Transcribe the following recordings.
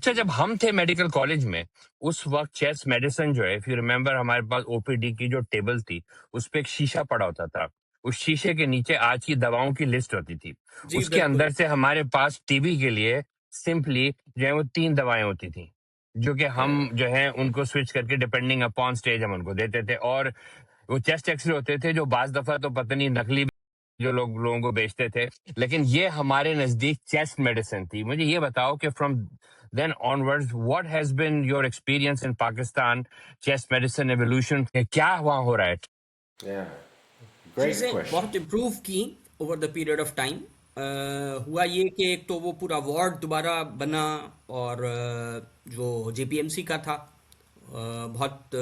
अच्छा, जब हम थे मेडिकल कॉलेज में, उस वक़्त चेस्ट मेडिसिन जो है, इफ यू रिमेंबर, हमारे पास ओपीडी की जो टेबल थी, उसपे एक शीशा पड़ा होता था। उस शीशे के नीचे आज की दवाओं की लिस्ट होती थी। जी उसके बिल्कुल। अंदर से हमारे पास टीबी के लिए सिंपली जो है वो 3 दवाएँ होती थी, जो कि हम जो है उनको स्विच करके डिपेंडिंग अपॉन स्टेज हम उनको देते थे। और वो चेस्ट एक्स-रे होते थे जो बाज़ दफ़ा तो पता नहीं नकली जो लोगों को बेचते थे, लेकिन ये हमारे नज़दीक चेस्ट मेडिसिन थी। मुझे ये बताओ कि from then onwards what has been your experience in Pakistan chest medicine evolution, क्या वहाँ हो रहा है? Yeah, great चीज़ें question. बहुत इम्प्रूव की over the period of time. हुआ ये कि एक तो वो पूरा वार्ड दोबारा बना, और जो जेपीएमसी का था, बहुत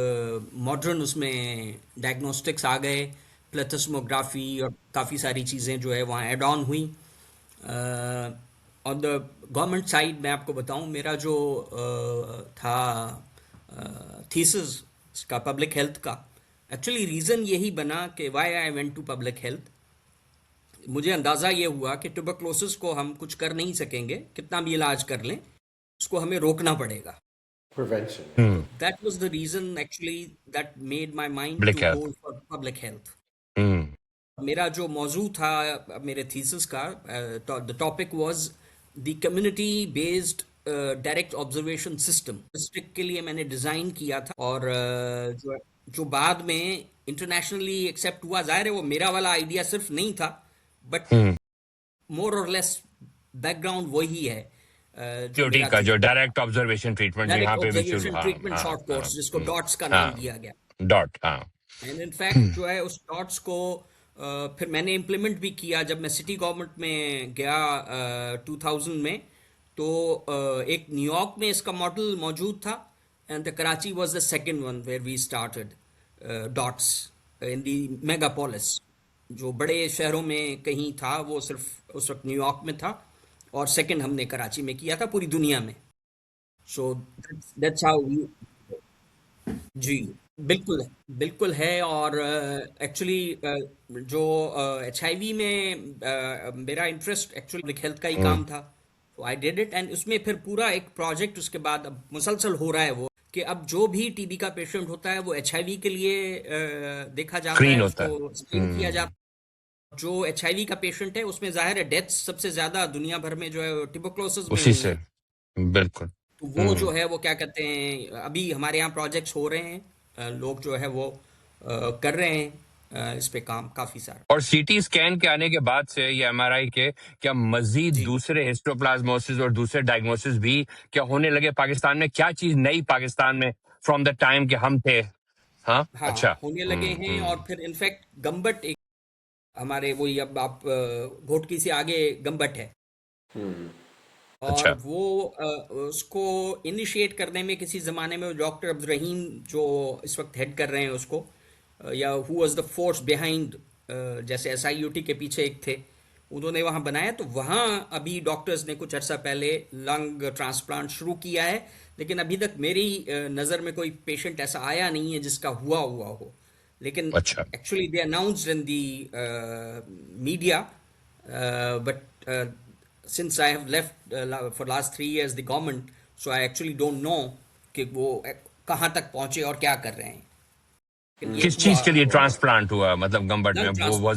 मॉडर्न उसमें डायग्नोस्टिक्स आ गए, प्लेथोस्मोग्राफी और काफ़ी सारी चीज़ें जो है वहाँ एड ऑन हुई। ऑन द गवर्नमेंट साइड मैं आपको बताऊं, मेरा जो था थीसिस का पब्लिक हेल्थ का, एक्चुअली रीज़न यही बना कि why I went to public health. मुझे अंदाज़ा ये हुआ कि ट्यूबरक्लोसिस को हम कुछ कर नहीं सकेंगे, कितना भी इलाज कर लें उसको हमें रोकना पड़ेगा। Prevention. तो hmm, that was the reason actually that made my mind public to health. Go for public health. हुँ, मेरा जो मौजू था मेरे थीसिस का, the topic was the community based direct observation system district के लिए मैंने डिज़ाइन किया था। और जो जो बाद में इंटरनेशनली एक्सेप्ट हुआ, जाहिर है वो मेरा वाला आइडिया सिर्फ नहीं था, बट हुँ। मोर और लेस बैकग्राउंड वही है। जो ड्यूटी मेरा का जो डायरेक्ट ऑब्जर्वेशन ट्रीटमेंट जो डायरेक्ट यहाँ पे भी शुरू, ऑब्जर्वेशन हाँ, ट्रीटमेंट हाँ, शॉर्ट हाँ, कोर्स, जिसको डॉट्स का नाम हाँ, दिया गया। डॉट, हाँ। एंड इनफैक्ट जो है उस डॉट्स को फिर मैंने इम्प्लीमेंट भी किया जब मैं सिटी गवर्नमेंट में गया 2000 में। तो एक न्यूयॉर्क में इसका मॉडल मौजूद था, and the Karachi was the second one where we started DOTS in the megapolis. जो बड़े शहरों में कहीं था वो सिर्फ उस वक्त न्यूयॉर्क में था, और सेकंड हमने कराची में किया था पूरी दुनिया में। So that's how we. जी बिल्कुल, बिल्कुल है। और एक्चुअली जो एचआईवी में मेरा इंटरेस्ट एक्चुअली पब्लिक हेल्थ का ही हुँ, काम था, तो आई डिड इट। एंड उसमें फिर पूरा एक प्रोजेक्ट उसके बाद अब मुसलसल हो रहा है वो, कि अब जो भी टीबी का पेशेंट होता है वो एचआईवी के लिए देखा जाता स्क्रीन है, होता है। उसको स्क्रीन किया हुँ, जाता है। जो एचआईवी का पेशेंट है उसमें जाहिर है डेथ सबसे ज्यादा दुनिया भर में जो है ट्यूबरक्लोसिस में उसी हुई से, हैं। बिल्कुल। तो वो जो हुँ। है वो क्या कहते हैं, अभी हमारे यहाँ प्रोजेक्ट्स हो रहे हैं, लोग जो है वो कर रहे हैं इस पे काम काफ़ी सारा। और सीटी स्कैन के आने के बाद से या एमआरआई के, क्या मज़ीद जी दूसरे हिस्टोप्लाज़्मोसिस और दूसरे डायग्नोसिस भी क्या होने लगे पाकिस्तान में? क्या चीज़ नई पाकिस्तान में फ्रॉम द टाइम के हम थे? हाँ? हाँ, अच्छा। होने लगे हुँ, हैं। और हुँ। फिर इनफैक्ट गम्बट एक हमारे वही, अब आप घोटकी से आगे गम्बट है, और अच्छा। वो उसको इनिशिएट करने में किसी ज़माने में डॉक्टर अब्दुल रहीम जो इस वक्त हेड कर रहे हैं उसको, या who was the force behind, जैसे एसआईयूटी के पीछे एक थे, उन्होंने वहाँ बनाया। तो वहाँ अभी डॉक्टर्स ने कुछ अर्सा पहले लंग ट्रांसप्लांट शुरू किया है, लेकिन अभी तक मेरी नज़र में कोई पेशेंट ऐसा आया नहीं है जिसका हुआ हुआ हो। लेकिन अच्छा। Actually they announced in the media, but since I have left for last 3 years the government, so I actually don't know कि वो कहाँ तक पहुँचे और क्या कर रहे हैं। लेकिन ये किस हुआ चीज़ के लिए ट्रांसप्लांट हुआ मतलब गम्बट में? लंग वो ट्रांसप्लांट।